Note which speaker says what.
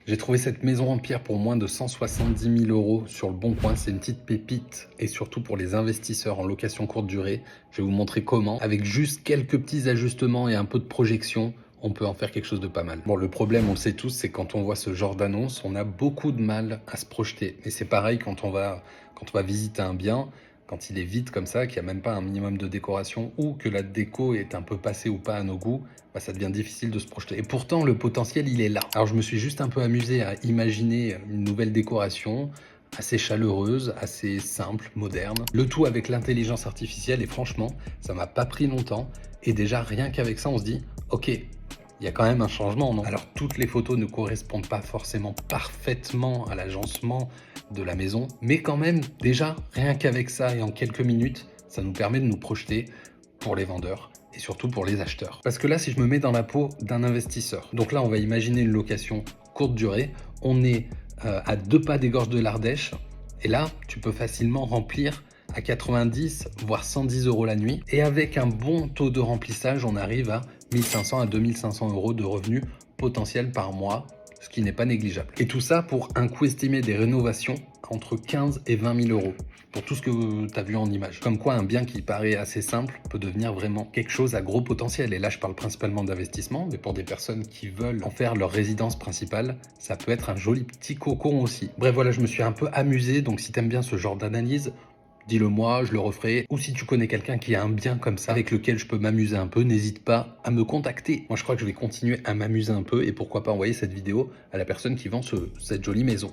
Speaker 1: J'ai trouvé cette maison en pierre pour moins de 170 000 € sur le Bon Coin. C'est une petite pépite et surtout pour les investisseurs en location courte durée. Je vais vous montrer comment. Avec juste quelques petits ajustements et un peu de projection, on peut en faire quelque chose de pas mal. Bon, le problème, on le sait tous, c'est quand on voit ce genre d'annonce, on a beaucoup de mal à se projeter. Et c'est pareil quand on va visiter un bien. Quand il est vide comme ça, qu'il n'y a même pas un minimum de décoration ou que la déco est un peu passée ou pas à nos goûts, bah ça devient difficile de se projeter. Et pourtant, le potentiel, il est là. Alors, je me suis juste un peu amusé à imaginer une nouvelle décoration assez chaleureuse, assez simple, moderne. Le tout avec l'intelligence artificielle et franchement, ça m'a pas pris longtemps. Et déjà, rien qu'avec ça, on se dit, ok, il y a quand même un changement, non? Alors, toutes les photos ne correspondent pas forcément parfaitement à l'agencement de la maison, mais quand même, déjà, rien qu'avec ça et en quelques minutes, ça nous permet de nous projeter pour les vendeurs et surtout pour les acheteurs. Parce que là, si je me mets dans la peau d'un investisseur, donc là, on va imaginer une location courte durée, on est à 2 pas des gorges de l'Ardèche, et là, tu peux facilement remplir à 90 voire 110 € la nuit. Et avec un bon taux de remplissage, on arrive à 1500 à 2500 € de revenus potentiels par mois, ce qui n'est pas négligeable. Et tout ça pour un coût estimé des rénovations entre 15 et 20 000 € pour tout ce que tu as vu en image. Comme quoi, un bien qui paraît assez simple peut devenir vraiment quelque chose à gros potentiel. Et là, je parle principalement d'investissement, mais pour des personnes qui veulent en faire leur résidence principale, ça peut être un joli petit cocon aussi. Bref, voilà, je me suis un peu amusé. Donc, si tu aimes bien ce genre d'analyse, dis-le moi, je le referai. Ou si tu connais quelqu'un qui a un bien comme ça avec lequel je peux m'amuser un peu, n'hésite pas à me contacter. Moi, je crois que je vais continuer à m'amuser un peu et pourquoi pas envoyer cette vidéo à la personne qui vend cette jolie maison.